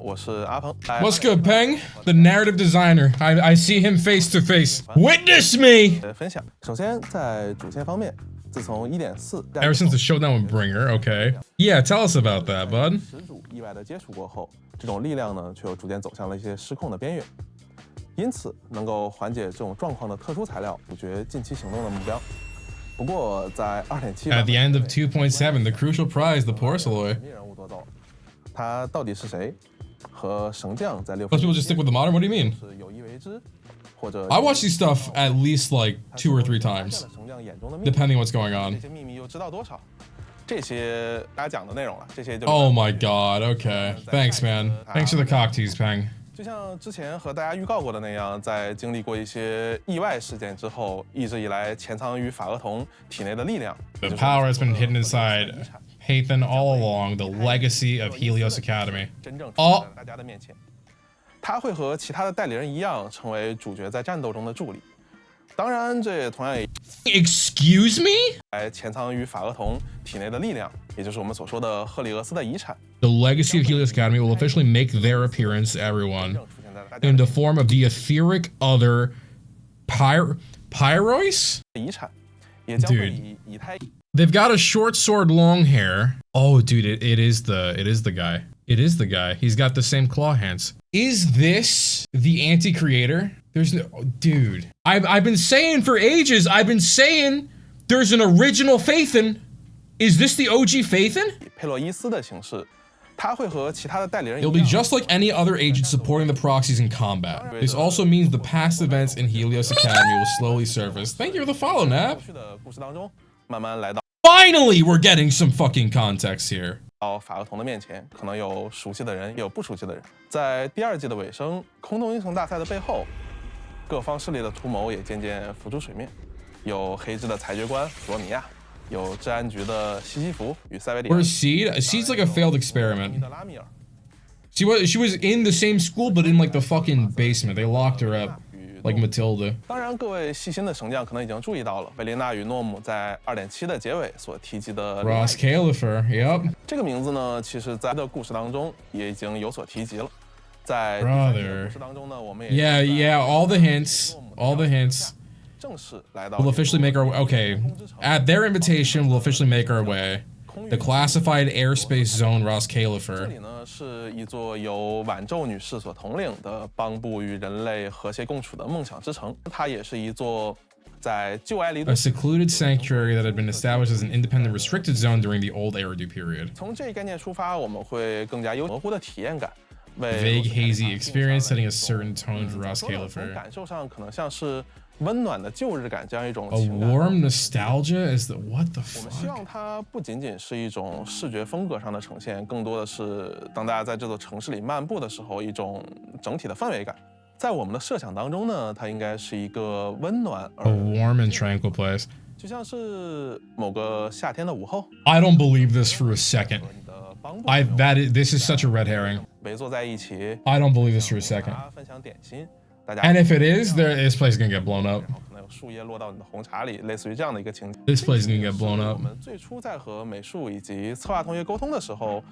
What's good, Peng? The narrative designer. I see him face to face. Witness me! 分享。首先，在主线方面，自从1.4 Ever since the showdown with Bringer, okay. Yeah, tell us about that, bud. 始祖意外的接触过后，这种力量呢，却又逐渐走向了一些失控的边缘。因此，能够缓解这种状况的特殊材料，主角近期行动的目标。不过，在2.7 At the end of 2.7, the crucial prize, the Porcelain. 神秘人物夺走了，他到底是谁？和神将在6 Most people just stick with the modern. What do you mean? 是有意为之，或者 I watch these stuff at least like 2 or 3 times, 神将眼中的秘密 depending what's going 这 on. 些秘密又知道多少？这些大家讲的内容了，这些就 Oh my god, okay. Thanks, man. Thanks for the cock tease, Peng. 就像之前和大家预告过的那样，在经历过一些意外事件之后，一直以来潜藏于法厄同体内的力量 The power has been hidden inside Hathan all along, the legacy of Helios Academy. 真正出现在大家的面前。他会和其他的代理人一样，成为主角在战斗中的助力。当然，这也同样也 Excuse me? 潜藏于法厄同体内的力量，也就是我们所说的赫里俄斯的遗产。 The legacy of Helios Academy will officially make their appearance, everyone, in the form of the Etheric Other Pyrois? 遗产，也将会以太。 They've got a short sword, long hair. Oh, dude, it is the guy. It is the guy. He's got the same claw hands. Is this the anti-creator? There's no, dude. I've been saying for ages. I've been saying there's an original Phaethon. Is this the OG Phaethon? 佩洛伊斯的形式，他会和其他的代理人一 It'll 样 be just like any other agent supporting the proxies in combat. This also means the past events in Helios Academy will slowly surface. Thank you for the follow, Nap. 去的故事当中，慢慢来到 Finally, we're getting some fucking context here. 法厄同的面前，可能有熟悉的人，也有不熟悉的人。在第2季的尾声，空洞英雄大赛的背后，各方势力的图谋也渐渐浮出水面。有黑之的裁决官罗米亚，有治安局的西西弗与塞维利亚。 Where's Seed? Seed's like a failed experiment. 的拉米尔。 She was in the same school, but in like the fucking basement. They locked her up, like Matilda. 当然，各位细心的神将可能已经注意到了，贝琳娜与诺姆在2.7的结尾所提及的 Roscaelifer, yep. 这个名字呢，其实在的故事当中也已经有所提及了。在 Brother. 故事当中呢，我们也 Yeah, all the hints. All the hints. 正式来到 We'll officially make our okay. At their invitation, we'll officially make our way. The classified airspace zone 这 Roscaelifer. 里呢是一座由晚昼女士所统领的邦布与人类和谐共处的梦想之城。它也是一座在旧埃利多 A secluded sanctuary that had been established as an independent restricted zone during the old Eridu period. 从这一概念出发，我们会更加有模糊的体验感，为 Vague, hazy experience setting a certain tone for 从 Roscaelifer. 感受上可能像是温暖的旧日感这样一种 A 情感。 warm nostalgia is the what the 我们希 fuck? 望它不仅仅是一种视觉风格上的呈现，更多的是当大家在这座城市里漫步的时候，一种整体的氛围感。在我们的设想当中呢，它应该是一个温暖 A warm and tranquil place. 就像是某个夏天的午后， I don't believe this for a second. 你的帮助 This is such a red herring. 围坐在一起， I don't believe this for a 大 second. 家分享点心，大家 And if it is, this place is gonna get blown up. 然后可能有树叶落到你的红茶里，类似于这样的一个情景。 This place is gonna get blown 我 up. 们最初在和美术以及策划同学沟通的时候，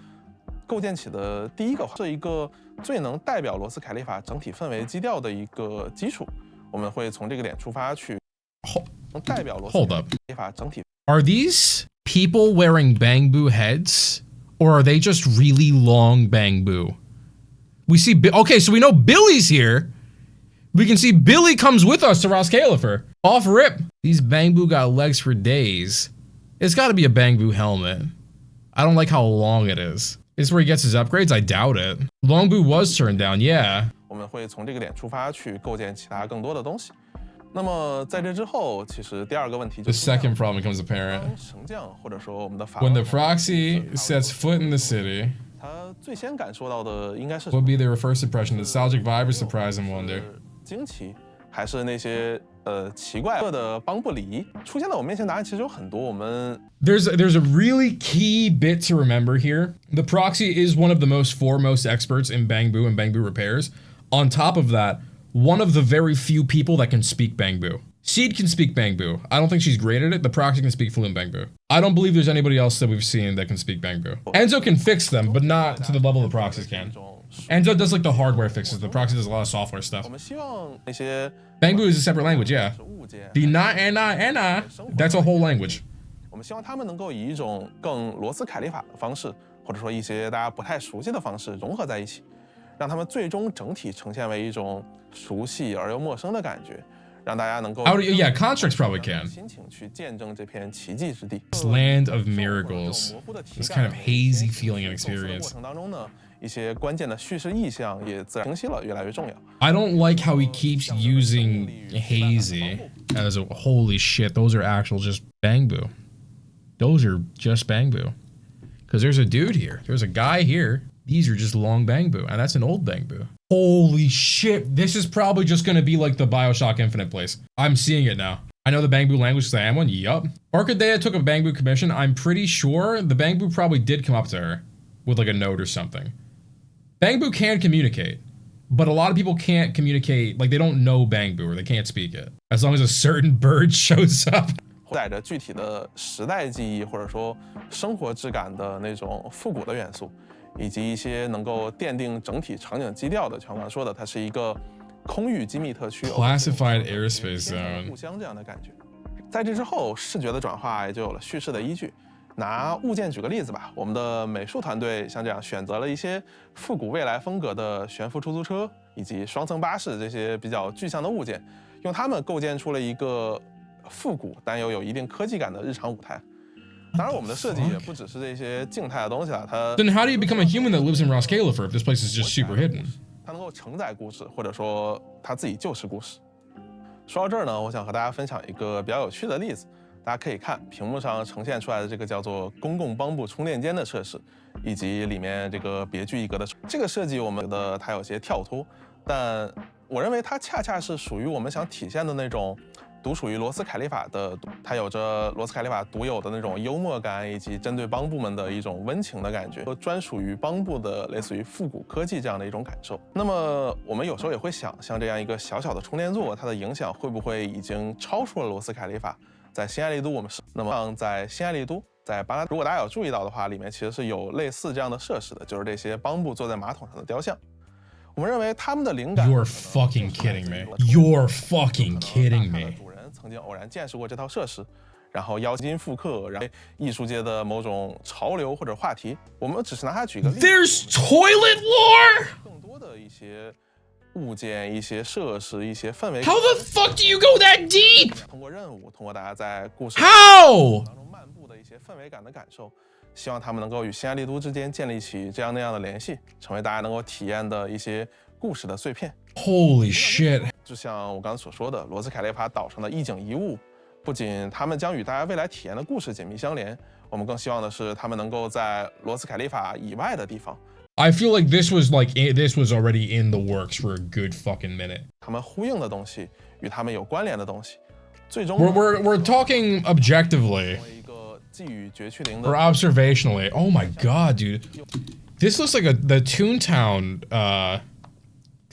构建起的第一个是一个最能代表罗斯凯利法整体氛围基调的一个基础。我们会从这个点出发去代表罗斯 Hold up. 凯利法整体。 Are these people wearing Bangboo heads? Or are they just really long Bangboo? We see, okay, so we know Billy's here. We can see Billy comes with us to Roscaelifer. Off rip. These Bangboo got legs for days. It's gotta be a Bangboo helmet. I don't like how long it is. Is this where he gets his upgrades? I doubt it. Longboo was turned down, yeah. 我们会从这个点出发去构建其他更多的东西。那么在这之后，其实第二个问题 The 就是 second problem becomes apparent. 神将或者说我们的法 When 王 the proxy sets foot in the city, 他最先感受到的应该是 what would be their first impression? Nostalgic vibe or surprise and wonder? 惊奇，还是那些奇怪的邦布里出现在我面前？答案其实有很多。我们 There's a really key bit to remember here. The proxy is one of the most foremost experts in Bangboo and Bangboo repairs. On top of that, one of the very few people that can speak Bangboo. Seed can speak Bangboo. I don't think she's great at it. The proxy can speak fluent Bangboo. I don't believe there's anybody else that we've seen that can speak Bangboo. Enzo can fix them, but not to the level the proxies can. 这种 Enzo does like the hardware fixes. The proxy does a lot of software 我 stuff. 们希望那些 Bangboo is a separate language, yeah. 物件， The na, that's a whole language. 我们希望他们能够以一种更罗斯凯利法的方式，或者说一些大家不太熟悉的方式融合在一起，让他们最终整体呈现为一种熟悉而又陌生的感觉，让大家能够 Yeah, Constructs probably can. 心情去见证这片奇迹之地。 This land of miracles. This kind of hazy feeling and 过 experience. 程当中呢，一些关键的叙事意象也自然清晰了，越来越重要。 I don't like how he keeps using hazy as a holy shit. Those are actual just Bangboo. Those are just Bangboo. Because there's a dude here. There's a guy here. These are just long Bangboo. And that's an old Bangboo. Holy shit. This is probably just going to be like the Bioshock Infinite place. I'm seeing it now. I know the Bangboo language because I am one. Yup. Orchidea took a Bangboo commission. I'm pretty sure the Bangboo probably did come up to her with like a note or something. Bangboo can communicate. But a lot of people can't communicate. Like they don't know Bangboo or they can't speak it. As long as a certain bird shows up. 带着具体的时代记忆或者说生活质感的那种复古的元素，以及一些能够奠定整体场景基调的，像我刚才说的，它是一个空域机密特区 Classified airspace zone 互相这样的感觉。在这之后，视觉的转化也就有了叙事的依据。拿物件举个例子吧，我们的美术团队像这样选择了一些复古未来风格的悬浮出租车以及双层巴士这些比较具象的物件，用它们构建出了一个 复古但又有一定科技感的日常舞台。当然，我们的设计也不只是这些静态的东西了，它 Then how do you become a human that lives in Roscaelifer if this place is just super hidden? 它能够承载故事，或者说它自己就是故事。说到这儿呢，我想和大家分享一个比较有趣的例子。大家可以看屏幕上呈现出来的这个叫做公共帮部充电间的设施，以及里面这个别具一格的这个设计，我们觉得它有些跳脱，但我认为它恰恰是属于我们想体现的那种 独属于罗斯凯利法的，它有着罗斯凯利法独有的那种幽默感，以及针对帮部们的一种温情的感觉，和专属于帮部的类似于复古科技这样的一种感受。那么我们有时候也会想，像这样一个小小的充电座，它的影响会不会已经超出了罗斯凯利法？在新爱丽都，我们是那么在新爱丽都，在巴拉，如果大家有注意到的话，里面其实是有类似这样的设施的，就是这些帮部坐在马桶上的雕像。 我们认为他们的灵感 You're fucking kidding me. You're fucking kidding me. 主人曾经偶然见识过这套设施，然后邀金复刻，然后艺术界的某种潮流或者话题，我们只是拿它举个例子。 There's toilet lore? 更多的一些物件、一些设施、一些氛围。 How the fuck do you go that deep? 通过任务，通过大家在故事 How? 当中漫步的一些氛围感的感受。 希望他们能够与新爱丽都之间建立起这样那样的联系，成为大家能够体验的一些故事的碎片。 Holy shit. 就像我刚才所说的，罗斯凯利法岛上的一景一物，不仅他们将与大家未来体验的故事紧密相连，我们更希望的是他们能够在罗斯凯利法以外的地方。 I feel like this was already in the works for a good fucking minute. 他们呼应的东西，与他们有关联的东西，最终 We're talking objectively 成为一个寄予绝区灵的 or observationally. Oh my god, dude. This looks like the Toontown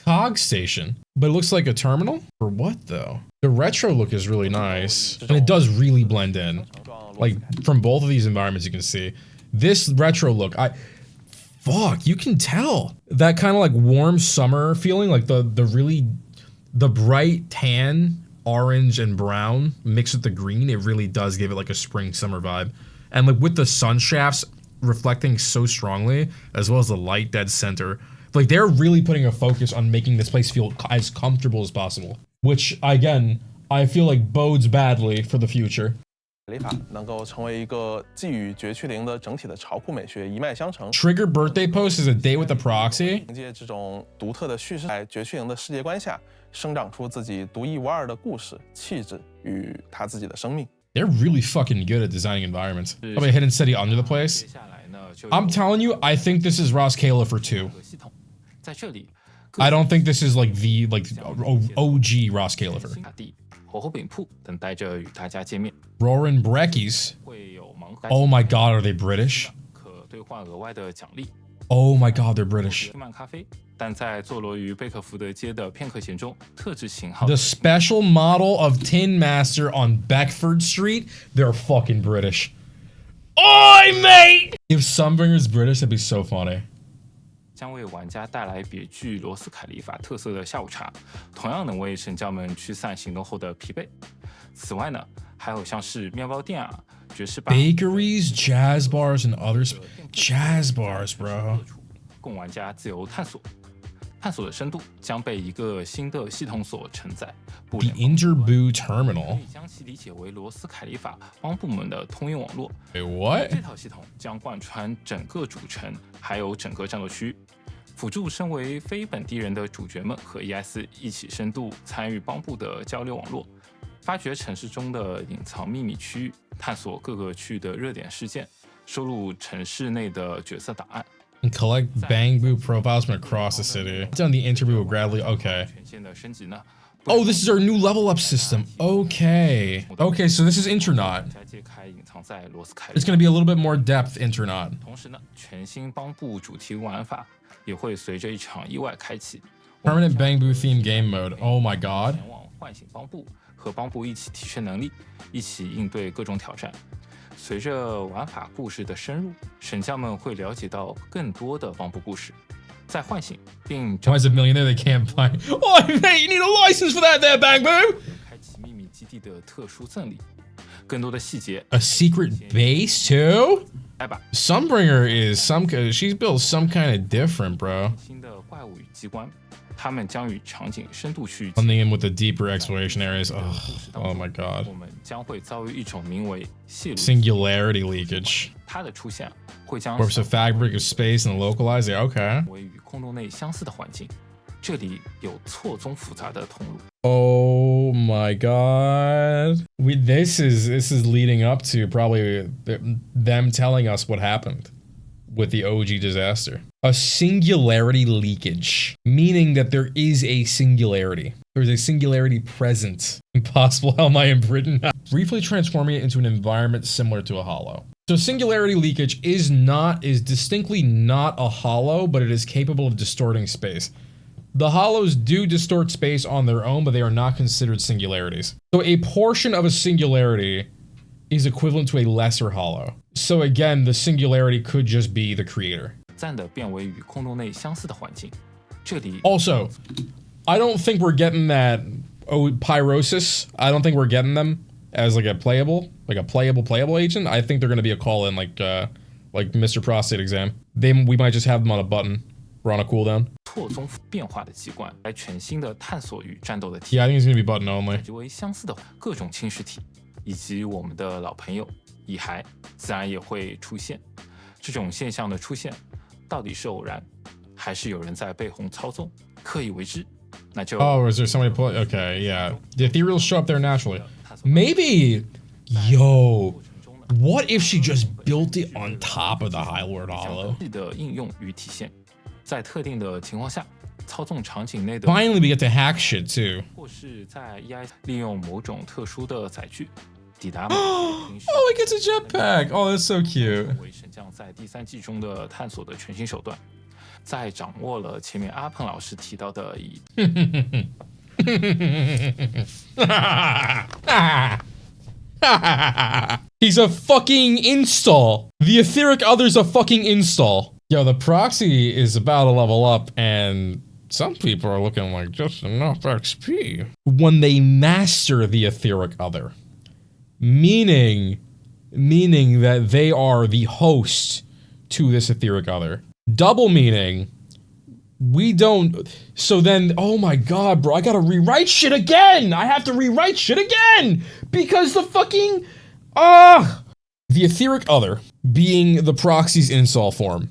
cog station, but it looks like a terminal? For what though? The retro look is really nice, and it does really blend in. Like from both of these environments you can see. This retro look, fuck, you can tell. That kind of like warm summer feeling, like the bright tan, orange and brown mixed with the green, it really does give it like a spring summer vibe. And like with the sun shafts reflecting so strongly, as well as the light dead center, like they're really putting a focus on making this place feel as comfortable as possible. Which again, I feel like bodes badly for the future. 理法能够成为一个寄予绝区灵的整体的潮酷美学一脉相承。 Trigger birthday post is a date with the proxy. 凭借这种独特的叙事，在绝区灵的世界观下，生长出自己独一无二的故事、气质与他自己的生命。 They're really fucking good at designing environments. Probably a hidden city under the place. I'm telling you, I think this is Roscaelifer 2. I don't think this is like the OG Roscaelifer. 火候饼铺等待着与大家见面。 Roaring Breckies. 会有盲盒 Oh my god, are they British? 可兑换额外的奖励。 Oh my god, they're British. 慢咖啡，但在坐落于贝克福德街的片刻闲中，特制型号 The special model of Tin Master on Beckford Street, they're fucking British. Oi, mate! If Sunbringer's British, that'd be so funny. 将为玩家带来别具罗斯凯利法特色的下午茶，同样能为神将们驱散行动后的疲惫。此外呢，还有像是面包店啊、爵士吧、bakeries, jazz bars, and others. Jazz bars, bro. 供玩家自由探索。探索的深度将被一个新的系统所承载。 The Interboo 可 Terminal. 以将其理解为罗斯凯利法帮部门的通用网络。 Wait, what? 这套系统将贯穿整个主城，还有整个战斗区，辅助身为非本地人的主角们和 ES 一起深度参与帮部的交流网络，发掘城市中的隐藏秘密区域，探索各个区域的热点事件，收录城市内的角色档案。 And collect Bangboo profiles from across the city. Down the Interboo will gradually. Okay. 权限的升级呢？ Oh, this is our new level up system. Okay. Okay, so this is Intronaut. 再揭开隐藏在罗斯凯利 It's going to be a little bit more depth Intronaut. 同时呢，全新帮部主题玩法也会随着一场意外开启。 Permanent Bangboo theme game mode. Oh my god. 前往唤醒帮部，和帮部一起提升能力，一起应对各种挑战。随着玩法故事的深入，神将们会了解到更多的帮部故事。在唤醒并 Why is a millionaire they can't buy? Oh, mate, you need a license for that there, Bangboo! 开启秘密基地的特殊赠礼，更多的细节。 A secret base too? 来吧， Sunbringer is she's built some kind of different, bro. 新的怪物与机关，他们将与场景深度去 Blending in with the deeper exploration areas. Oh my god. 我们将会遭遇一种名为泄露 Singularity leakage. 它的出现会将 Warps the fabric of space and localize it. Okay. 为与空洞内相似的环境，这里有错综复杂的通路。 Oh my god. This is leading up to probably them telling us what happened with the OG disaster. A singularity leakage, meaning that there is a singularity. There's a singularity present. Impossible. How am I in Britain? Briefly transforming it into an environment similar to a hollow. So singularity leakage is distinctly not a hollow, but it is capable of distorting space. The hollows do distort space on their own, but they are not considered singularities. So a portion of a singularity is equivalent to a lesser hollow. So again, the singularity could just be the creator. 暂的变为与空洞内相似的环境，这里 Also, I don't think we're getting that pyrosis. I don't think we're getting them as like a playable agent. I think they're going to be a call-in like Mr. Prostate Exam. We might just have them on a button. We're on a cooldown. 错综变化的机关，来全新的探索与战斗的体 Yeah, 验， I think it's going to be button only. 极为相似的各种侵蚀体，以及我们的老朋友蚁骸，自然也会出现。这种现象的出现，到底是偶然，还是有人在背后操纵，刻意为之？那就 Oh, is there somebody play? Okay, yeah. The ethereals show up there naturally. Maybe, yo, what if she just built it on top of the High Lord Hollow? 的应用与体现，在特定的情况下，操纵场景内的， Finally, we get to hack shit too. 或是在 EI 利用某种特殊的载具抵达 Oh, it gets a jetpack. Oh, that's so cute. 为神将在第3季中的探索的全新手段，在掌握了前面阿鹏老师提到的以 He's a fucking install. The Etheric Other's a fucking install. Yo, the proxy is about to level up, and some people are looking like just enough XP. When they master the Etheric Other, meaning that they are the host to this Etheric Other. Double meaning, we don't. So then, oh my god, bro, I gotta rewrite shit again. I have to rewrite shit again because the fucking the Etheric Other being the proxy's install form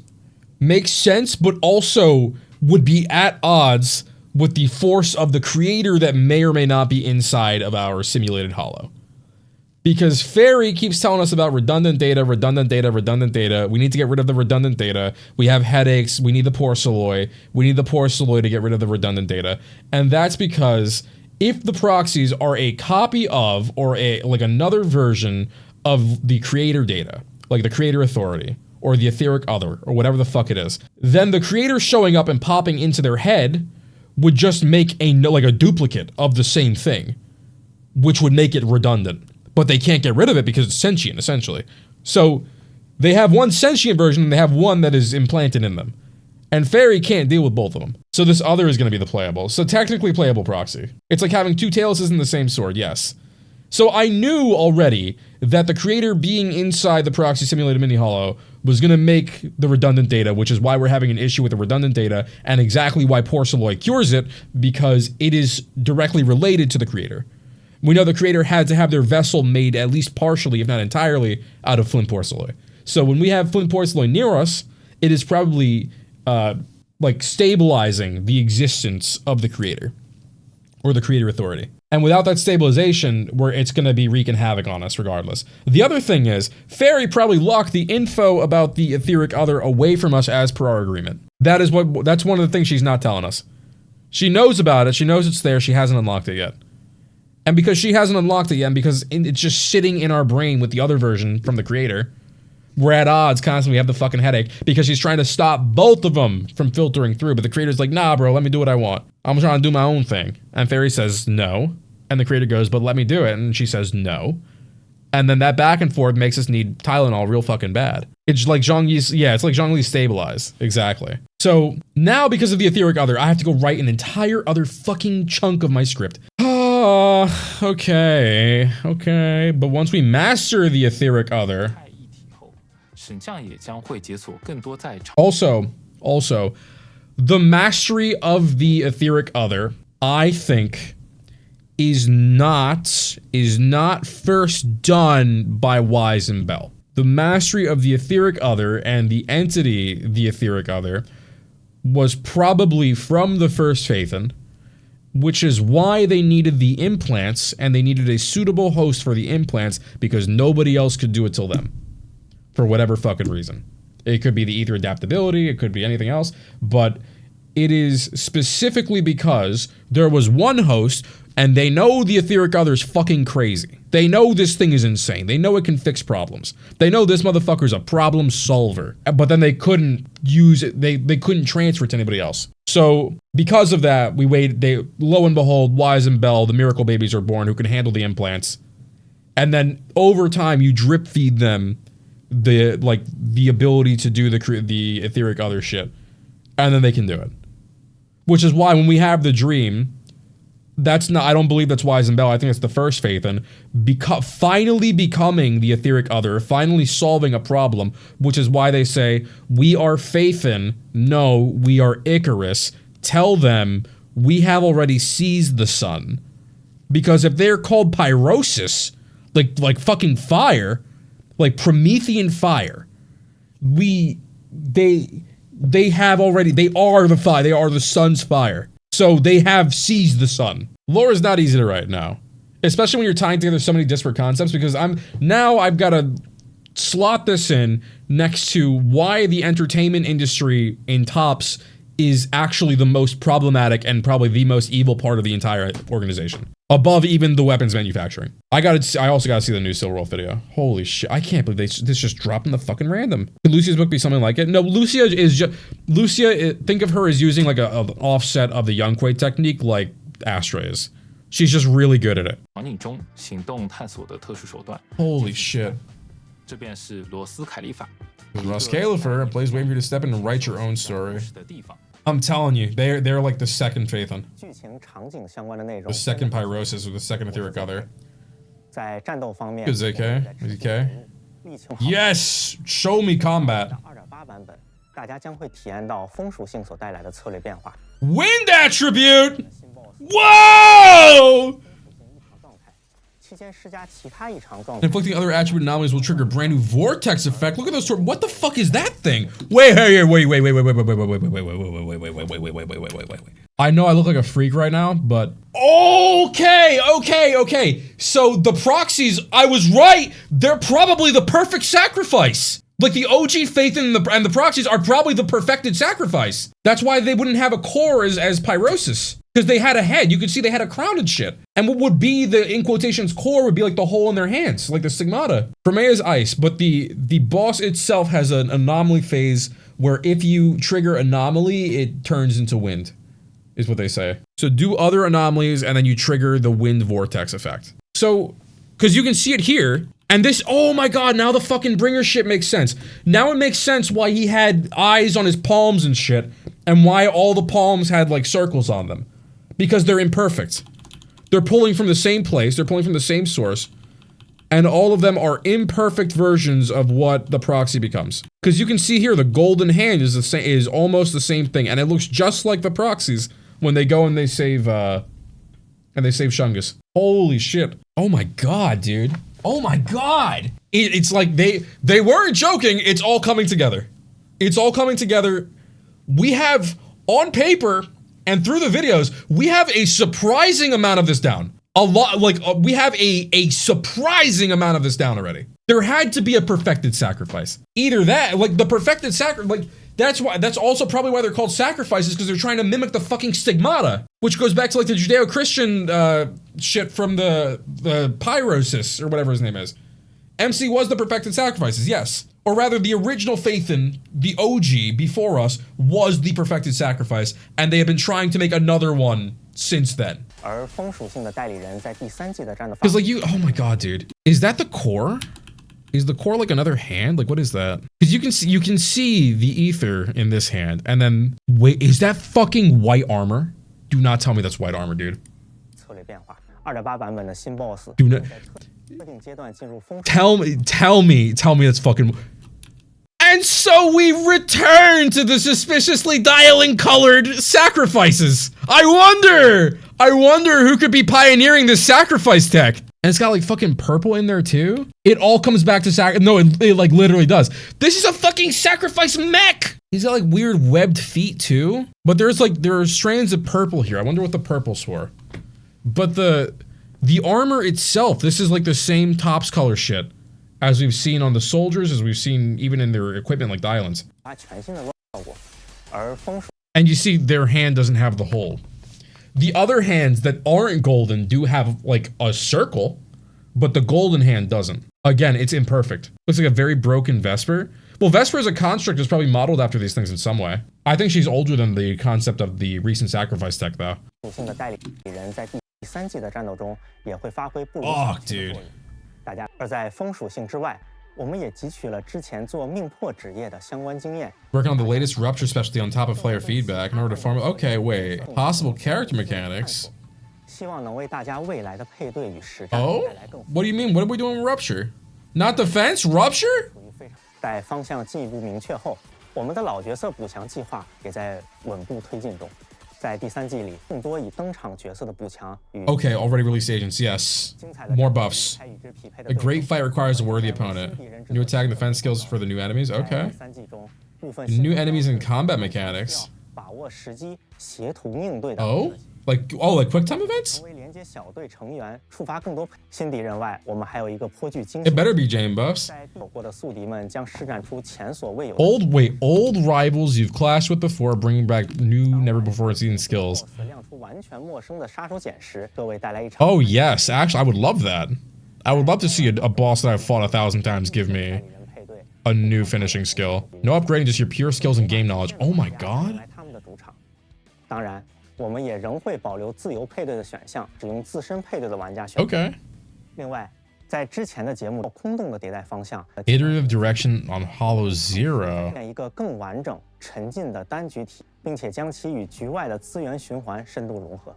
makes sense, but also would be at odds with the force of the creator that may or may not be inside of our simulated hollow. Because Fairy keeps telling us about redundant data. We need to get rid of the redundant data. We have headaches. We need the porcelain. We need the porcelain to get rid of the redundant data. And that's because if the proxies are a copy of or another version of the creator data, like the creator authority or the Etheric Other or whatever the fuck it is, then the creator showing up and popping into their head would just make a duplicate of the same thing, which would make it redundant. But they can't get rid of it because it's sentient, essentially. So they have one sentient version and they have one that is implanted in them. And Fairy can't deal with both of them. So this other is going to be the playable. So technically playable proxy. It's like having two tails in the same sword, yes. So I knew already that the creator being inside the proxy simulated mini hollow was going to make the redundant data, which is why we're having an issue with the redundant data, and exactly why Porceloy cures it, because it is directly related to the creator. We know the creator had to have their vessel made at least partially, if not entirely, out of flint porceloy. So when we have flint porceloy near us, it is probably like stabilizing the existence of the creator or the creator authority. And without that stabilization, it's going to be wreaking havoc on us regardless. The other thing is, Fairy probably locked the info about the Etheric Other away from us as per our agreement. That's one of the things she's not telling us. She knows about it, she knows it's there, she hasn't unlocked it yet. And because she hasn't unlocked it yet, and because it's just sitting in our brain with the other version from the creator, we're at odds constantly, we have the fucking headache, because she's trying to stop both of them from filtering through, but the creator's like, nah bro, let me do what I want. I'm trying to do my own thing. And Fairy says no. And the creator goes, but let me do it. And she says no. And then that back and forth makes us need Tylenol real fucking bad. It's like Zhongyi's, yeah, it's like Zhongli stabilize. Exactly. So now because of the Etheric Other, I have to go write an entire other fucking chunk of my script. Okay. But once we master the Etheric Other. Also, the mastery of the Etheric Other, I think, is not first done by Wise and Bell. The mastery of the Etheric Other and the entity, the Etheric Other, was probably from the First Phaethon, which is why they needed the implants, and they needed a suitable host for the implants, because nobody else could do it till them. For whatever fucking reason. It could be the ether adaptability, it could be anything else, but it is specifically because there was one host, and they know the Etheric Other's fucking crazy. They know this thing is insane. They know it can fix problems. They know this motherfucker's a problem solver. But then they couldn't use it, they couldn't transfer it to anybody else. So, because of that, we waited, lo and behold, Wise and Bell, the miracle babies are born who can handle the implants. And then, over time, you drip feed them the ability to do the Etheric Other shit. And then they can do it. Which is why when we have the dream, I don't believe that's Wise and Bell, I think it's the First Phaethon, finally becoming the Etheric Other, finally solving a problem, which is why they say, we are Phaethon, no, we are Icarus, tell them, we have already seized the sun. Because if they're called pyrosis, like fucking fire, like Promethean fire, they are the fire, they are the sun's fire. So they have seized the sun. Lore is not easy to write now. Especially when you're tying together so many disparate concepts, because I've got to slot this in next to why the entertainment industry in Tops is actually the most problematic and probably the most evil part of the entire organization. Above even the weapons manufacturing. I also gotta see the new Silverwolf video. Holy shit, I can't believe this just dropped in the fucking random. Could Lucia's book be something like it? No, Lucia, think of her as using like an offset of the Youngquake technique like Astra is. She's just really good at it. Holy shit. Roscaelifer, a place waiting for you to step in and write your own story. I'm telling you, they're like the second Phaethon. The second Pyrosis or the second Etheric Other. Good ZK. ZK. Yes! Show me combat. Wind attribute! Whoa! Inflicting other attribute anomalies will trigger brand new vortex effect. Look at those. What the fuck is that thing? Wait. I know I look like a freak right now, but okay. So the proxies, I was right. They're probably the perfect sacrifice. Like the OG Phaethon and the proxies are probably the perfected sacrifice. That's why they wouldn't have a core as Pyrosis. Because they had a head, you could see they had a crown and shit. And what would be the, in quotations, core would be like the hole in their hands, like the stigmata. Fremea's ice, but the boss itself has an anomaly phase where if you trigger anomaly, it turns into wind, is what they say. So do other anomalies and then you trigger the wind vortex effect. So, because you can see it here, and this, oh my god, now the fucking bringer shit makes sense. Now it makes sense why he had eyes on his palms and shit, and why all the palms had like circles on them. Because they're imperfect. They're pulling from the same place, they're pulling from the same source, and all of them are imperfect versions of what the proxy becomes. Because you can see here, the golden hand is the same, is almost the same thing, and it looks just like the proxies when they go and they save Shungus. Holy shit. Oh my god, dude. Oh my god. It's like they weren't joking, it's all coming together. It's all coming together. We have, on paper, and through the videos, we have a surprising amount of this down. A lot, like, we have a surprising amount of this down already. There had to be a perfected sacrifice. Either that, like, the perfected sacrifice, like, that's also probably why they're called sacrifices, because they're trying to mimic the fucking stigmata, which goes back to, like, the Judeo-Christian, shit from the Pyrosis, or whatever his name is. MC was the perfected sacrifices, yes. Or rather, the original Phaethon, the OG before us, was the perfected sacrifice, and they have been trying to make another one since then. Because like oh my god, dude. Is that the core? Is the core like another hand? Like what is that? Because you can see the ether in this hand, and then, wait, is that fucking white armor? Do not tell me that's white armor, dude. Do not. Tell me that's fucking. And so we return to the suspiciously dialing colored sacrifices. I wonder who could be pioneering this sacrifice tech. And it's got like fucking purple in there too. It all comes back to no, it like literally does. This is a fucking sacrifice mech. He's got like weird webbed feet too. But there are strands of purple here. I wonder what the purple's for. But the armor itself, this is like the same tops color shit as we've seen on the soldiers, as we've seen even in their equipment like Dylan's. And you see their hand doesn't have the hole. The other hands that aren't golden do have like a circle, but the golden hand doesn't. Again, it's imperfect. Looks like a very broken Vesper. Well, Vesper as a construct is probably modeled after these things in some way. I think she's older than the concept of the recent sacrifice tech though. Oh, dude. 而在风属性之外，我们也汲取了之前做命破职业的相关经验。 Working on the latest rupture specialty on top of player feedback in order to form. Okay, wait. Possible character mechanics. 希望能为大家未来的配对与实战 Oh? 带来更。What do you mean? What are we doing with rupture? Not defense? Rupture? 在方向进一步明确后，我们的老角色补强计划也在稳步推进中。 在第三季里，更多以登场角色的补强与 Okay, already released agents, yes. More buffs. A great fight requires a worthy opponent. New attack and defense skills for the new enemies, okay. New enemies and combat mechanics. 把握时机，协同应对的。 Oh? Like quick time events? 成为连接小队成员，触发更多新敌人外，我们还有一个颇具惊 It 喜。 better be Jane buffs. 在走过的宿敌们将施展出前所未有的 Old rivals you've clashed with before, bringing back new, never before seen skills. 亮出完全陌生的杀手锏时，各位带来一场。 Oh yes, actually I would love that. I would love to see a boss that I've fought 1,000 times give me a new finishing skill. No upgrading, just your pure skills and game knowledge. Oh my god. 来他们的主场。当然，我们也仍会保留自由配对的选项，只用自身配对的玩家选。 Okay. 另外，在之前的节目空洞的迭代方向 Iterative direction on Hollow Zero. 建一个更完整、沉浸的单局体，并且将其与局外的资源循环深度融合。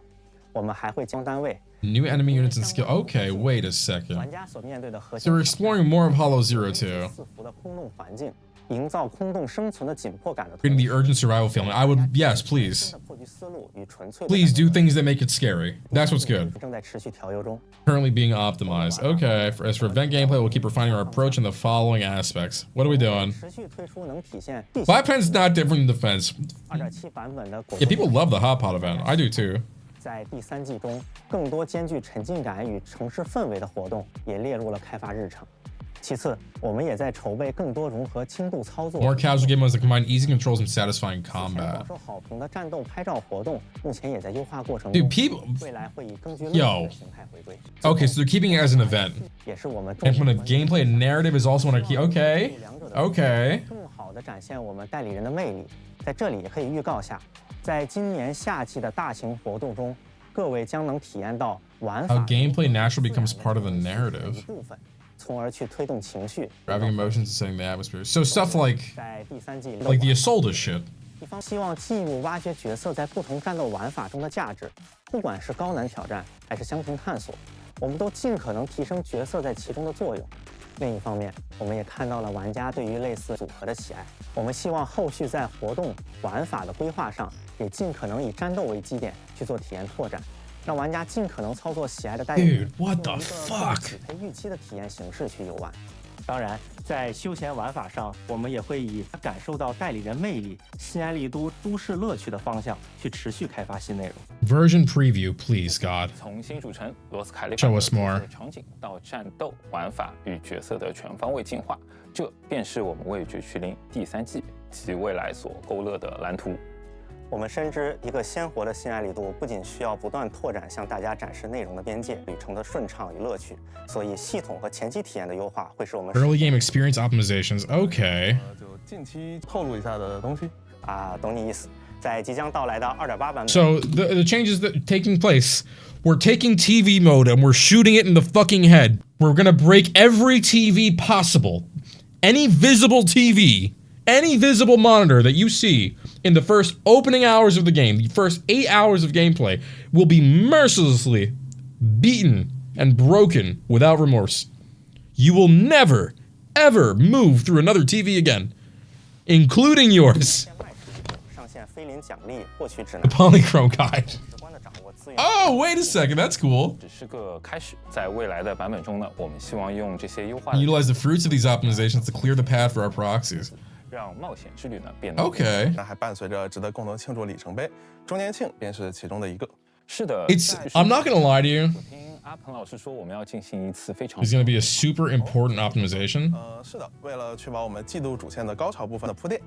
我们还会将单位 New enemy units and skill. Okay, wait a 玩 second. 家所面对的核 So 心 we're exploring more of Hollow Zero too. 四伏的空洞环境，营造空洞生存的紧迫感的同 Creating 时 the urgent survival feeling. I would, yes, please. 的破局思路与纯粹的 Please do things that make it scary. That's what's good. 正在持续调优中。 Currently being optimized. Okay, as for event gameplay, we'll keep refining our approach in the following aspects. What are we doing? 持续推出能体现 Black Pen's not different than defense. 2.7版本的果 Yeah, people love the Hot Pot event. I do too. 在第三季中，更多兼具沉浸感与城市氛围的活动也列入了开发日程。其次，我们也在筹备更多融合轻度操作、 More casual game modes that combine easy controls and satisfying 广 combat. 受好评的战斗拍照活动，目前也在优化过程 Dude, 中。 people. 未来会以更具乐 Yo 趣的形态回归。 Okay, so they're keeping it as an event. 也是我们重 And 点 from the 关注 gameplay and narrative is also one of key. Okay. 两者的 Okay. 更好地展现我们代理人的魅力。在这里也可以预告下，在今年夏季的大型活动中，各位将能体验到玩法 How gameplay naturally becomes part of the 一 narrative. 部分，从而去推动情绪。 Driving emotions and setting the atmosphere. So stuff like 在第三季里 the Assaultus shit. 一方希望进一步挖掘角色在不同战斗玩法中的价值，不管是高难挑战还是相同探索，我们都尽可能提升角色在其中的作用。另一方面，我们也看到了玩家对于类似组合的喜爱。我们希望后续在活动玩法的规划上，也尽可能以战斗为基点去做体验拓展，让玩家尽可能操作喜爱的代理， Dude, what the 用一个 fuck? 更匹配预期的体验形式去游玩。当然，在休闲玩法上，我们也会以感受到代理人魅力、新安利都市乐趣的方向去持续开发新内容。Version preview, please, God. 从新主城罗斯凯利 Show 法 us more. 的场景到战斗玩法与角色的全方位进化，这便是我们为绝区零第3季及未来所勾勒的蓝图。我们深知，一个鲜活的新爱力度不仅需要不断拓展向大家展示内容的边界、旅程的顺畅与乐趣，所以系统和前期体验的优化会是我们 Early game experience optimizations. Okay. 就近期透露一下的东西。懂你意思。在即将到来的2.8版本 So the changes that are taking place, we're taking TV mode and we're shooting it in the fucking head. We're gonna break every TV possible. Any visible TV, any visible monitor that you see in the first opening hours of the game, the first 8 hours of gameplay, will be mercilessly beaten and broken without remorse. You will never, ever move through another TV again, including yours. 上线菲林奖励获取指南 The Polychrome Guide. 直观地掌握资源 Oh, wait a second, that's cool. 只是个开始，在未来的版本中呢，我们希望用这些优化的 Utilize the fruits of these optimizations to clear the path for our proxies. 让冒险之旅呢变得 Okay. 那还伴随着值得共同庆祝里程碑，周年庆便是其中的一个。是的。 It's, I'm not gonna lie to you, 我听阿鹏老师说，我们要进行一次非常 it's gonna be a super important optimization, 是的，为了确保我们季度主线的高潮部分的铺垫，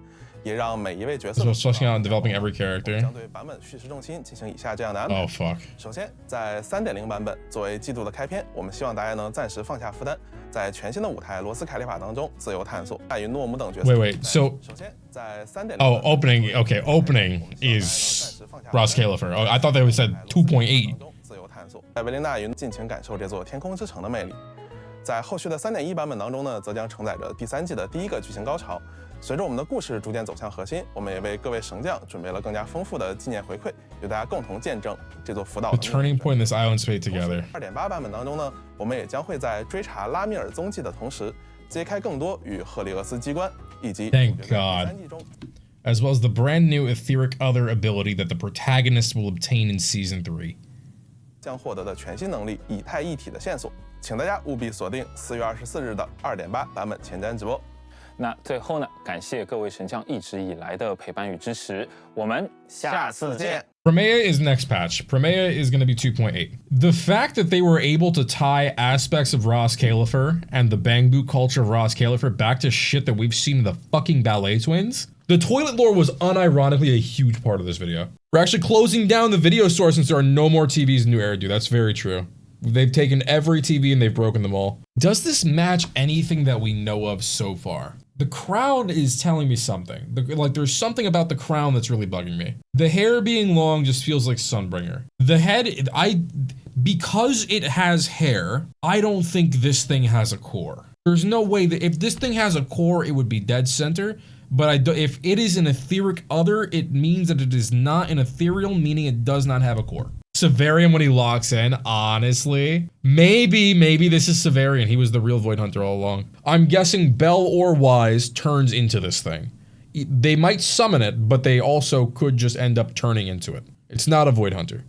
也让每一位角色 especially on developing every character. 将对版本叙事重心进行以下这样的安排。 Oh, fuck. 首先，在3.0版本作为季度的开篇，我们希望大家能暂时放下负担，在全新的舞台罗斯凯利法当中自由探索。与诺姆等角色。 Wait, so 首先在3.0 oh, opening. Okay, opening is Roscaelifer. Oh, I thought they would said 2.8. 自由探索，在维琳娜云尽情感受这座天空之城的魅力。在后续的3.1版本当中呢，则将承载着第3季的第一个剧情高潮。随着我们的故事逐渐走向核心，我们也为各位神将准备了更加丰富的纪念回馈，与大家共同见证这座福岛 The 的命运 turning point in this island space together. 2.8版本当中呢，我们也将会在追查拉米尔踪迹的同时，揭开更多与赫里俄斯机关以及 Thank 主角在 God. 第3季中 As well as the brand new Etheric Other ability that the protagonist will obtain in Season 3. 将获得的全新能力以太一体的线索，请大家务必锁定4月24日的2.8版本前瞻直播。那最后呢，感谢各位神将一直以来的陪伴与支持，我们下次见。 Promea is next patch. Promea is going to be 2.8. The fact that they were able to tie aspects of Roscaelifer and the Bangboo culture of Roscaelifer back to shit that we've seen in the fucking Ballet Twins. The toilet lore was unironically a huge part of this video. We're actually closing down the video store since there are no more TVs in New Eridu. That's very true. They've taken every TV and they've broken them all. Does this match anything that we know of so far? The crown is telling me something. Like, there's something about the crown that's really bugging me. The hair being long just feels like Sunbringer. The head, because it has hair, I don't think this thing has a core. There's no way that if this thing has a core, it would be dead center. But if it is an etheric other, it means that it is not an ethereal, meaning it does not have a core. Severian when he locks in, honestly. Maybe this is Severian. He was the real Void Hunter all along. I'm guessing Bell or Wise turns into this thing. They might summon it, but they also could just end up turning into it. It's not a Void Hunter.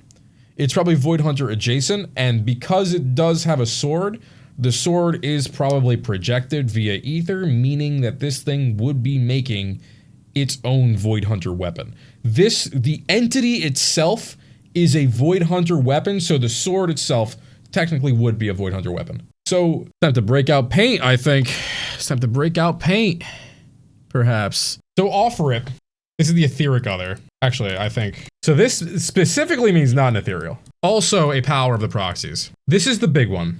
It's probably Void Hunter adjacent, and because it does have a sword, the sword is probably projected via ether, meaning that this thing would be making its own Void Hunter weapon. The entity itself is a Void Hunter weapon, so the sword itself technically would be a Void Hunter weapon. So, time to break out paint, I think. It's time to break out paint. Perhaps. So offer it. This is the Etheric Other. Actually, I think. So this specifically means not an ethereal. Also a power of the proxies. This is the big one.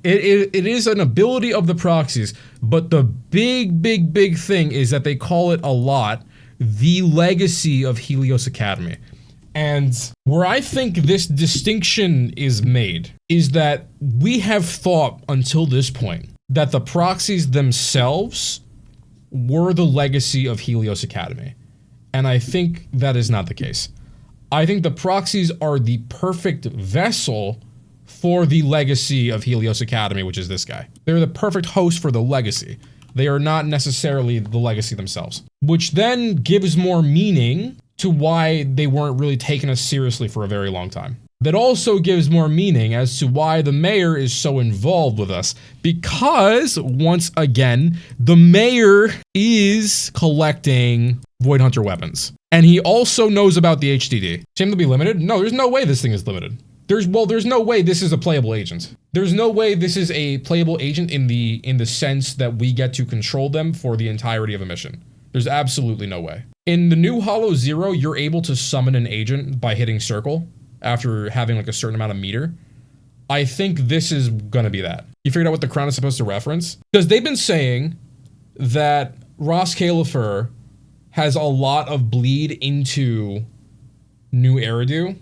It is an ability of the proxies, but the big thing is that they call it a lot the legacy of Helios Academy. And where I think this distinction is made is that we have thought until this point that the proxies themselves were the legacy of Helios Academy. And I think that is not the case. I think the proxies are the perfect vessel for the legacy of Helios Academy, which is this guy. They're the perfect host for the legacy. They are not necessarily the legacy themselves, which then gives more meaning to why they weren't really taking us seriously for a very long time. That also gives more meaning as to why the mayor is so involved with us, because once again, the mayor is collecting Void Hunter weapons. And he also knows about the HDD. Seem to be limited? No, there's no way this thing is limited. There's no way this is a playable agent. There's no way this is a playable agent in the sense that we get to control them for the entirety of a mission. There's absolutely no way. In the new Hollow Zero, you're able to summon an agent by hitting circle after having like a certain amount of meter. I think this is gonna be that. You figured out what the crown is supposed to reference? Because they've been saying that Roscaelifer has a lot of bleed into New Eridu,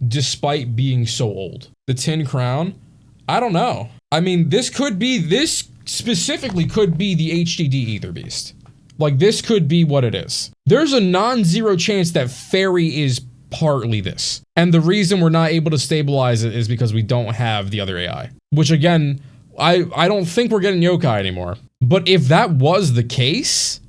despite being so old. The Tin Crown? I don't know. I mean, this specifically could be the HDD Ether Beast. Like, this could be what it is. There's a non-zero chance that Fairy is partly this. And the reason we're not able to stabilize it is because we don't have the other AI. Which again, I don't think we're getting yokai anymore. But if that was the case,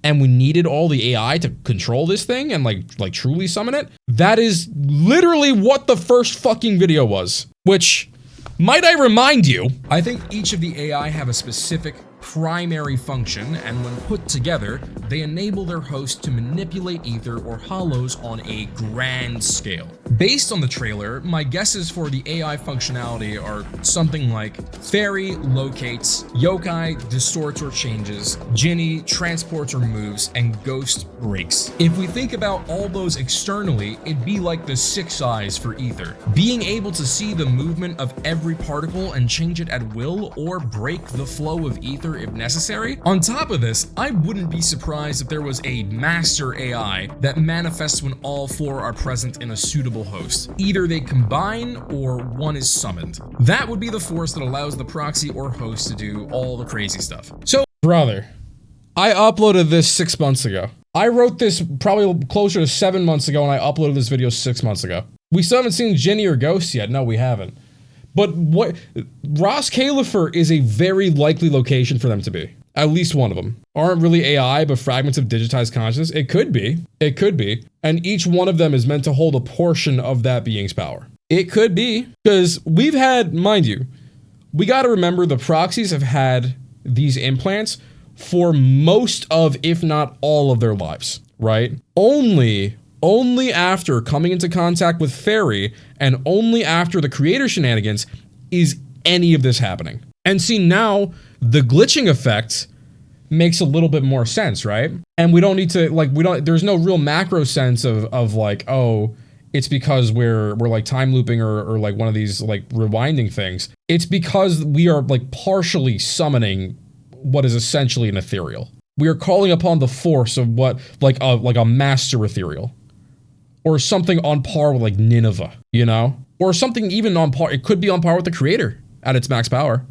and we needed all the AI to control this thing and like truly summon it, that is literally what the first fucking video was. Which, might I remind you, I think each of the AI have a specific primary function, and when put together, they enable their host to manipulate ether or hollows on a grand scale. Based on the trailer, my guesses for the AI functionality are something like Fairy locates, Yokai distorts or changes, Jinny transports or moves, and Ghost breaks. If we think about all those externally, it'd be like the 6 eyes for ether. Being able to see the movement of every particle and change it at will or break the flow of ether if necessary. On top of this, I wouldn't be surprised if there was a master AI that manifests when all 4 are present in a suitable host. Either they combine or one is summoned. That would be the force that allows the proxy or host to do all the crazy stuff. So, brother, I uploaded this 6 months ago. I wrote this probably closer to 7 months ago, and I uploaded this video 6 months ago. We still haven't seen Jinny or Ghost yet. No, we haven't. But what Roscaelifer is a very likely location for them to be. At least one of them. Aren't really AI, but fragments of digitized consciousness? It could be. It could be. And each one of them is meant to hold a portion of that being's power. It could be. Because we've had, mind you, we gotta remember the proxies have had these implants for most of, if not all of their lives, right? Only after coming into contact with Fairy and only after the creator shenanigans is any of this happening. And see, now the glitching effect makes a little bit more sense, right? And we don't need to, like, there's no real macro sense of like, oh, it's because we're like time looping or like one of these like rewinding things. It's because we are like partially summoning what is essentially an ethereal. We are calling upon the force of what, like a master ethereal. Or something on par with like Nineveh, you know? Or something even on par, it could be on par with the creator at its max power.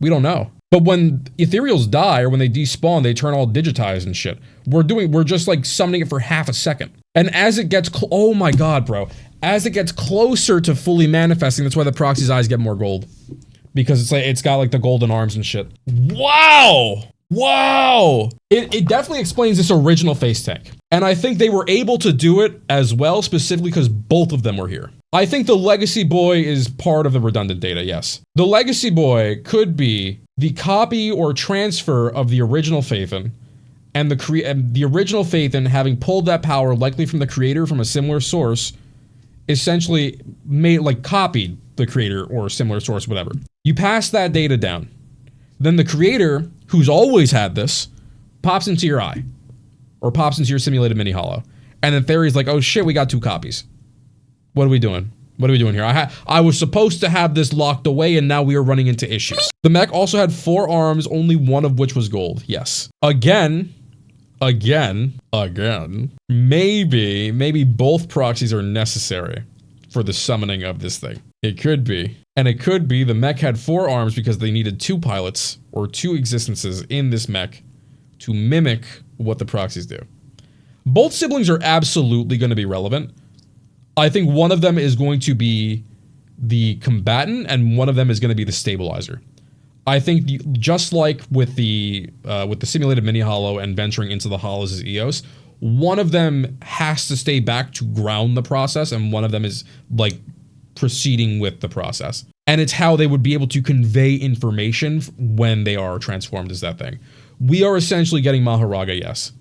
We don't know. But when ethereals die or when they despawn, they turn all digitized and shit. We're just like summoning it for half a second. And as it gets, oh my god, bro. As it gets closer to fully manifesting, that's why the proxy's eyes get more gold. Because it's like, it's got like the golden arms and shit. Wow! Wow! It definitely explains this original face tank. And I think they were able to do it as well, specifically because both of them were here. I think the Legacy Boy is part of the redundant data, yes. The Legacy Boy could be the copy or transfer of the original Phaethon, and the original Phaethon, having pulled that power likely from the creator from a similar source, essentially made, like, copied the creator or a similar source, whatever. You pass that data down. Then the creator, who's always had this, pops into your eye. Or pops into your simulated mini hollow. And then Fairy's like, oh shit, we got 2 copies. What are we doing? What are we doing here? I was supposed to have this locked away and now we are running into issues. The mech also had 4 arms, only one of which was gold. Yes. Again, maybe both proxies are necessary for the summoning of this thing. It could be. And it could be the mech had 4 arms because they needed 2 pilots or 2 existences in this mech to mimic what the proxies do. Both siblings are absolutely going to be relevant. I think one of them is going to be the combatant and one of them is going to be the stabilizer. I think just like with the simulated mini hollow and venturing into the hollows as Eos, one of them has to stay back to ground the process and one of them is like proceeding with the process. And it's how they would be able to convey information when they are transformed as that thing. We are essentially getting Maharaga, yes.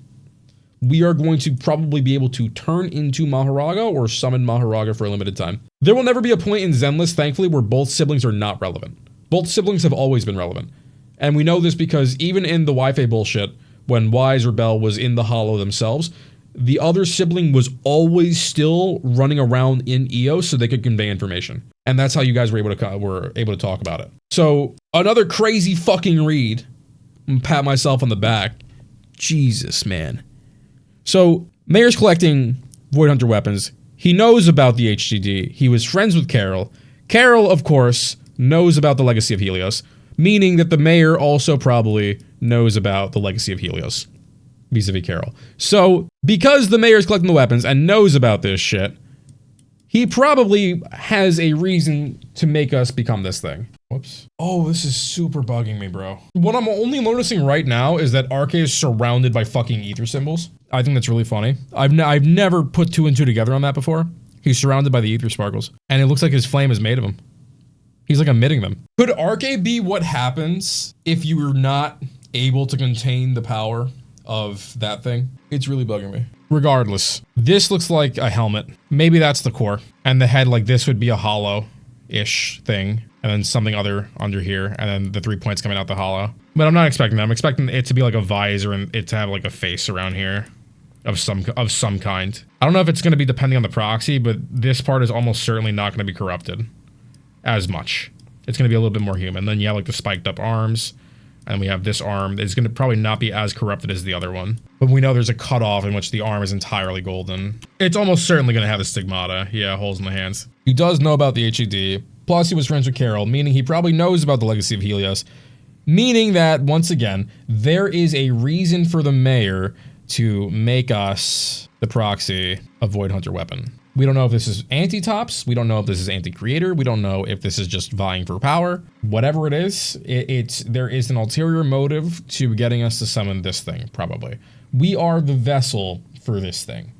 We are going to probably be able to turn into Maharaga or summon Maharaga for a limited time. There will never be a point in Zenless, thankfully, where both siblings are not relevant. Both siblings have always been relevant. And we know this because even in the Wi-Fi bullshit, when Wise or Bell was in the hollow themselves, the other sibling was always still running around in Eos so they could convey information. And that's how you guys were able to talk about it. So, another crazy fucking read. I'm gonna pat myself on the back. Jesus, man. So, Mayor's collecting Void Hunter weapons. He knows about the HDD. He was friends with Carol. Carol, of course, knows about the Legacy of Helios, meaning that the Mayor also probably knows about the Legacy of Helios, vis-a-vis Carol. So, because the Mayor's collecting the weapons and knows about this shit, he probably has a reason to make us become this thing. Whoops. Oh, this is super bugging me, bro. What I'm only noticing right now is that RK is surrounded by fucking ether symbols. I think that's really funny. I've never put two and two together on that before. He's surrounded by the ether sparkles. And it looks like his flame is made of them. He's like emitting them. Could RK be what happens if you were not able to contain the power of that thing? It's really bugging me. Regardless, this looks like a helmet. Maybe that's the core. And the head, like this would be a hollow-ish thing. And then something other under here. And then the 3 points coming out the hollow. But I'm not expecting that. I'm expecting it to be like a visor and it to have like a face around here. Of some kind. I don't know if it's going to be depending on the proxy, but this part is almost certainly not going to be corrupted as much. It's going to be a little bit more human. Then you have like the spiked up arms, and we have this arm. It's going to probably not be as corrupted as the other one. But we know there's a cutoff in which the arm is entirely golden. It's almost certainly going to have the stigmata. Yeah, holes in the hands. He does know about the HED. Plus he was friends with Carol, meaning he probably knows about the Legacy of Helios. Meaning that, once again, there is a reason for the Mayor to make us the proxy of Void Hunter weapon. We don't know if this is anti-tops. We don't know if this is anti-creator. We don't know if this is just vying for power. Whatever it is, there is an ulterior motive to getting us to summon this thing, probably. We are the vessel for this thing.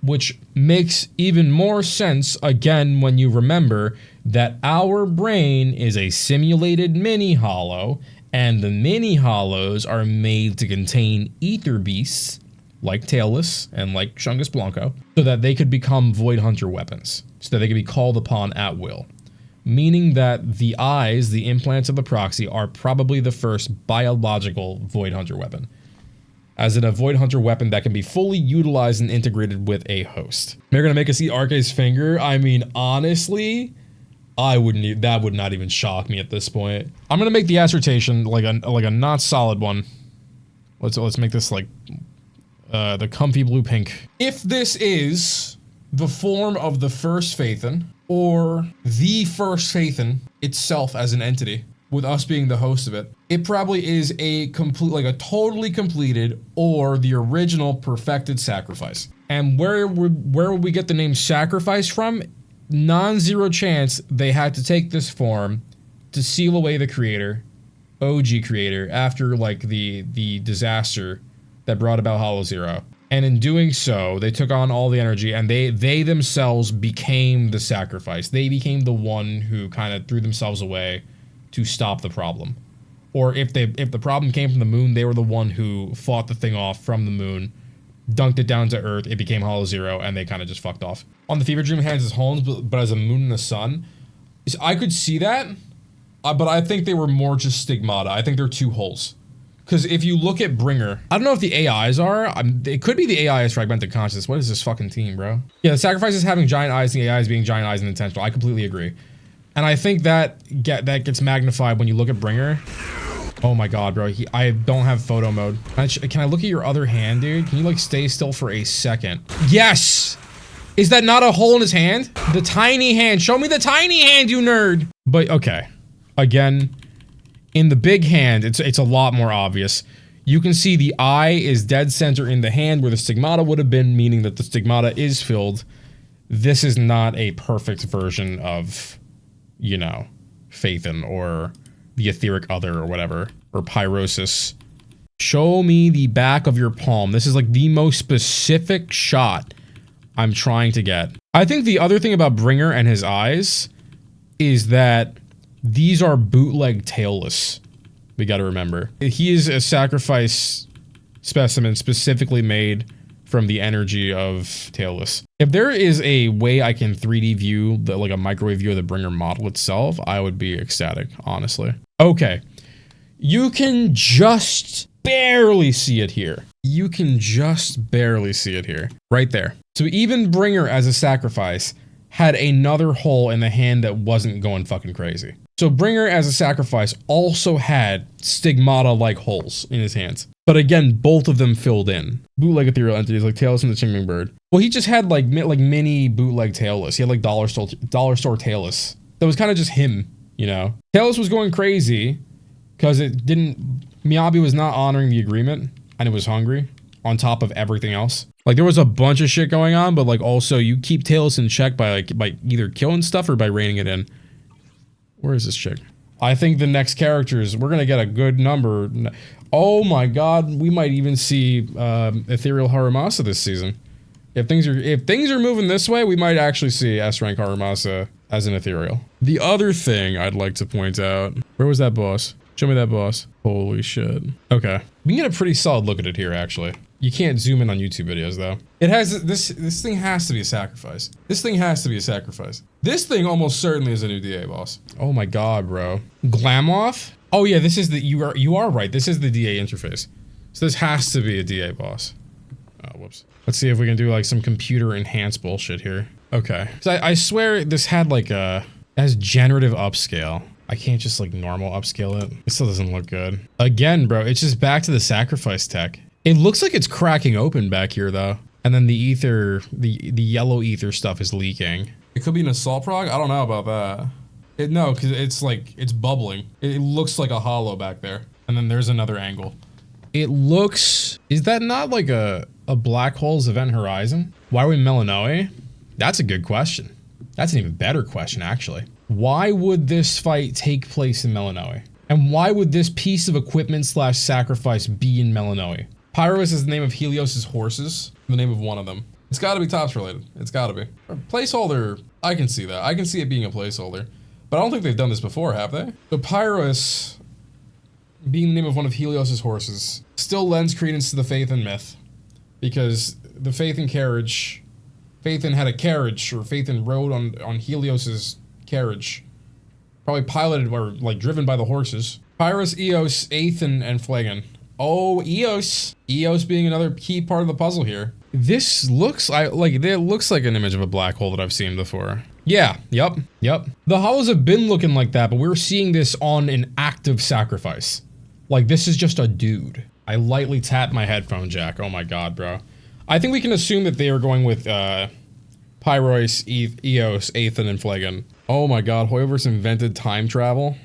Which makes even more sense, again, when you remember that our brain is a simulated mini-hollow, and the mini-hollows are made to contain ether beasts, like Tailless and like Shungus Blanco, so that they could become Void Hunter weapons, so that they could be called upon at will. Meaning that the eyes, the implants of the proxy, are probably the first biological Void Hunter weapon. As in a Void Hunter weapon that can be fully utilized and integrated with a host. They're gonna make us see RK's finger. I mean, honestly, that would not even shock me at this point. I'm gonna make the assertion like a not solid one. Let's make this like the comfy blue pink. If this is the form of the first Phaethon, or the first Phaethon itself as an entity, with us being the host of it, it probably is a totally completed or the original perfected sacrifice. And where would we get the name sacrifice from? Non-zero chance they had to take this form to seal away the creator, OG creator, after like the disaster that brought about Hollow Zero. And in doing so, they took on all the energy and they themselves became the sacrifice. They became the one who kind of threw themselves away to stop the problem. Or if the problem came from the moon, they were the one who fought the thing off from the moon, dunked it down to Earth, it became Hollow Zero, and they kind of just fucked off. On the Fever Dream hands as Holmes, but as a moon and a sun, I could see that, but I think they were more just stigmata. I think they're two holes. Because if you look at Bringer, I don't know if the AIs are, it could be the AI is fragmented consciousness. What is this fucking team, bro? Yeah, the sacrifice is having giant eyes, the AI is being giant eyes and intentional. I completely agree. And I think that gets magnified when you look at Bringer. Oh my god, bro. I don't have photo mode. Can I look at your other hand, dude? Can you like stay still for a second? Yes! Is that not a hole in his hand? The tiny hand. Show me the tiny hand, you nerd! But okay. Again, in the big hand, it's a lot more obvious. You can see the eye is dead center in the hand where the stigmata would have been, meaning that the stigmata is filled. This is not a perfect version of, you know, Phaethon or the Etheric Other or whatever, or Pyrosis. Show me the back of your palm. This is like the most specific shot I'm trying to get. I think the other thing about Bringer and his eyes is that these are bootleg tailless. We got to remember. He is a sacrifice specimen specifically made from the energy of tailless. If there is a way I can 3D view, like a microwave view of the Bringer model itself, I would be ecstatic, honestly. Okay. You can just barely see it here. You can just barely see it here. Right there. So even Bringer as a sacrifice had another hole in the hand that wasn't going fucking crazy. So Bringer as a sacrifice also had stigmata-like holes in his hands. But again, both of them filled in. Bootleg ethereal entities like Tailless and the Chingming Bird. Well, he just had like mini bootleg Tailless. He had like dollar store Tailless. That was kind of just him, you know? Tailless was going crazy because it didn't... Miyabi was not honoring the agreement and it was hungry on top of everything else. Like there was a bunch of shit going on, but like also you keep Tailless in check by either killing stuff or by reining it in. Where is this chick? I think the next characters, we're gonna get a good number. Oh my god, we might even see Ethereal Harumasa this season. If things are moving this way, we might actually see S-rank Harumasa as an Ethereal. The other thing I'd like to point out, where was that boss? Show me that boss. Holy shit. Okay. We can get a pretty solid look at it here, actually. You can't zoom in on YouTube videos, though. It has, this thing has to be a sacrifice. This thing has to be a sacrifice. This thing almost certainly is a new DA boss. Oh my god, bro. Glamoth? Oh yeah, this is the, you are right. This is the DA interface. So this has to be a DA boss. Oh, whoops. Let's see if we can do like some computer enhanced bullshit here. Okay. So I swear this had like a, it has generative upscale. I can't just like normal upscale it. It still doesn't look good. Again, bro, it's just back to the sacrifice tech. It looks like it's cracking open back here though. And then the ether, the yellow ether stuff is leaking. It could be an assault prog? I don't know about that. No, because it's like, it's bubbling. It looks like a hollow back there. And then there's another angle. It looks, is that not like a black hole's event horizon? Why are we Melanoe? That's a good question. That's an even better question, actually. Why would this fight take place in Melanoe? And why would this piece of equipment / sacrifice be in Melanoe? Pyros is the name of Helios's horses, the name of one of them. It's gotta be Tops related. It's gotta be. A placeholder, I can see that. I can see it being a placeholder. But I don't think they've done this before, have they? But Pyros, being the name of one of Helios's horses, still lends credence to the Phaethon myth. Because the Phaethon carriage, Phaethon had a carriage, or Phaethon rode on Helios's carriage. Probably piloted or like driven by the horses. Pyros, Eos, Aethon, and Phlegon. Oh, Eos. Eos being another key part of the puzzle here. This looks it looks like an image of a black hole that I've seen before. Yeah, yep. The hollows have been looking like that, but we're seeing this on an active sacrifice. Like this is just a dude. I lightly tapped my headphone jack. Oh my god, bro. I think we can assume that they are going with Pyros, Eos, Aethon, and Phlegon. Oh my god, Hoyoverse invented time travel.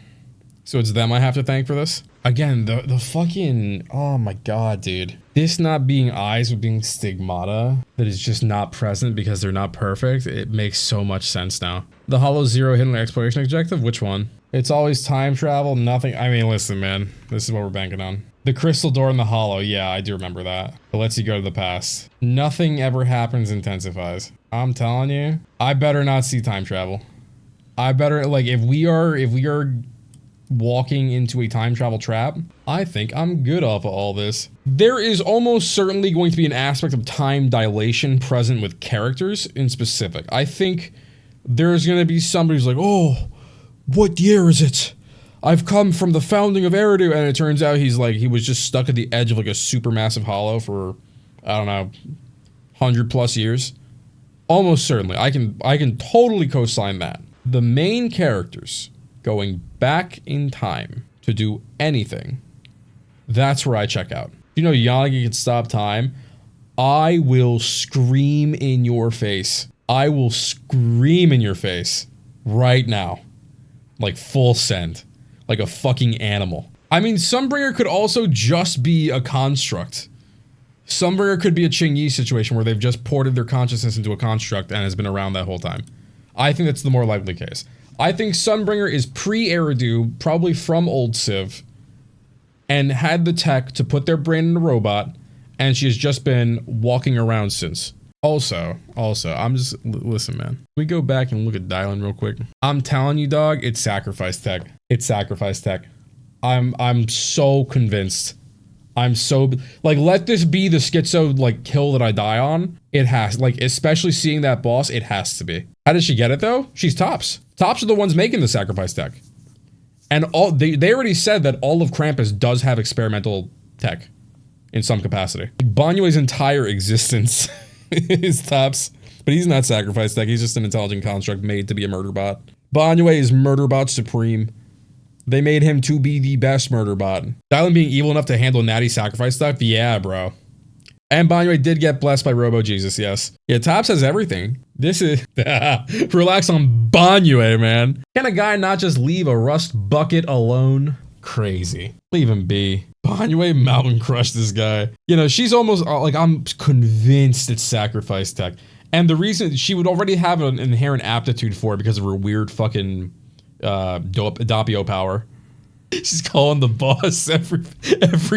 So it's them I have to thank for this? Again, the fucking, oh my god, dude. This not being eyes with being stigmata that is just not present because they're not perfect, it makes so much sense now. The Hollow Zero hidden exploration objective, which one? It's always time travel, nothing, I mean, listen, man. This is what we're banking on. The crystal door in the hollow, yeah, I do remember that. It lets you go to the past. Nothing ever happens intensifies. I'm telling you, I better not see time travel. I better, like, if we are walking into a time travel trap, I think I'm good off of all this. There is almost certainly going to be an aspect of time dilation present with characters in specific. I think there's going to be somebody who's like, oh, what year is it? I've come from the founding of Eridu, and it turns out he was just stuck at the edge of like a supermassive hollow for, I don't know, 100+ years. Almost certainly. I can totally co-sign that. The main characters going back in time to do anything, that's where I check out. You know, Yanagi can stop time. I will scream in your face. I will scream in your face right now. Like full send. Like a fucking animal. I mean, Sunbringer could also just be a construct. Sunbringer could be a Qingyi situation where they've just ported their consciousness into a construct and has been around that whole time. I think that's the more likely case. I think Sunbringer is pre-Eridu, probably from Old Civ, and had the tech to put their brain in a robot, and she has just been walking around since. Also, I'm just, listen, man. We go back and look at Dylan real quick. I'm telling you, dog, it's sacrifice tech. It's sacrifice tech. I'm so convinced. I'm so, like, let this be the schizo, like, kill that I die on. It has, like, especially seeing that boss, it has to be. How did she get it, though? She's Tops. Tops are the ones making the sacrifice tech. And all, they already said that all of Krampus does have experimental tech in some capacity. Banyue's entire existence is Tops, but he's not sacrifice tech. He's just an intelligent construct made to be a murder bot. Banyue is murder bot supreme. They made him to be the best murder bot. Dylan being evil enough to handle natty sacrifice stuff? Yeah, bro. And Banyue did get blessed by Robo Jesus, yes. Yeah, Tops has everything. This is... Relax on Banyue, man. Can a guy not just leave a rust bucket alone? Crazy. Leave him be. Banyue mountain crushed this guy. You know, she's almost... like, I'm convinced it's sacrifice tech. And the reason... She would already have an inherent aptitude for it because of her weird fucking... Doppio power. She's calling the boss every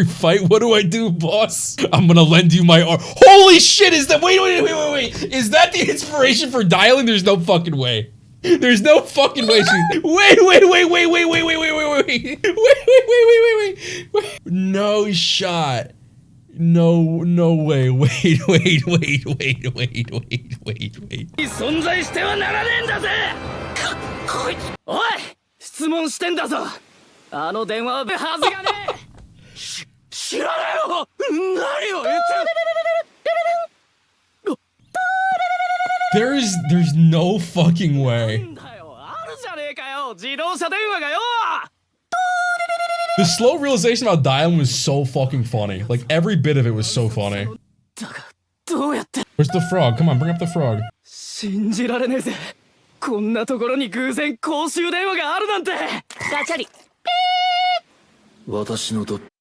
fight. What do I do, boss? I'm gonna lend you my arm. Holy shit, is that- wait. Is that the inspiration for dialing? There's no fucking way. There's no fucking way she- Wait. No shot. No way. Wait. おい質問してんだぞあの電話ははずがねえ知らないよ何を言ってる There's no fucking way. なんだよあるじゃねえかよ自動車電話がよ The slow realization about dialing was so fucking funny. Like, every bit of it was so funny. だがどうやって Where's the frog? Come on, bring up the frog. 信じられねえぜこんなところに偶然公衆電話があるなんてガチャリ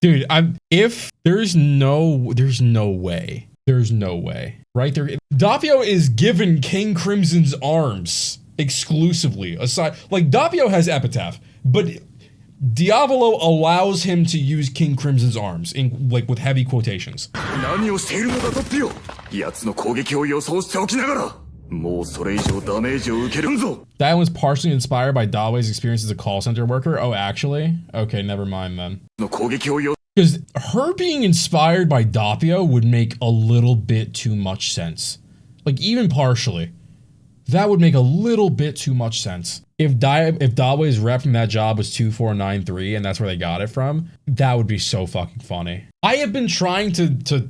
Dude, if there's no way. There's no way. Right there. Doppio is given King Crimson's arms exclusively. Aside, like, Doppio has Epitaph, but Diavolo allows him to use King Crimson's arms in, like, with heavy quotations. 何をしているのだトッピオ奴の攻撃を予想しておきながらもうそれ以上ダメージを受けるんぞ That was partially inspired by Dawe's experience as a call center worker. Oh, actually? Okay, never mind then. の攻撃を予 Because her being inspired by Doppio would make a little bit too much sense. Like, even partially. That would make a little bit too much sense. If Dawe's rep from that job was 2493 and that's where they got it from, that would be so fucking funny. I have been trying to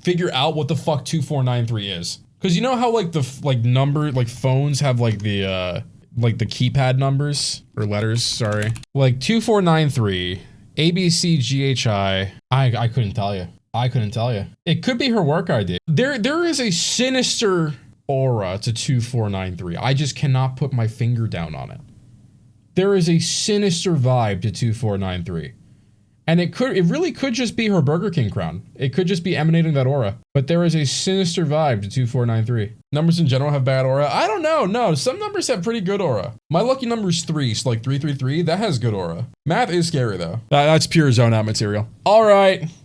figure out what the fuck 2493 is. Because you know how, like, the, number, like, phones have, like, the keypad numbers? Or letters, sorry. Like, 2493, ABCGHI. I couldn't tell you. I couldn't tell you. It could be her work ID. There is a sinister aura to 2493. I just cannot put my finger down on it. There is a sinister vibe to 2493. And it really could just be her Burger King crown. It could just be emanating that aura. But there is a sinister vibe to 2493. Numbers in general have bad aura? I don't know. No, some numbers have pretty good aura. My lucky number is 3, so like 333, that has good aura. Math is scary though. That's pure zone out material. All right.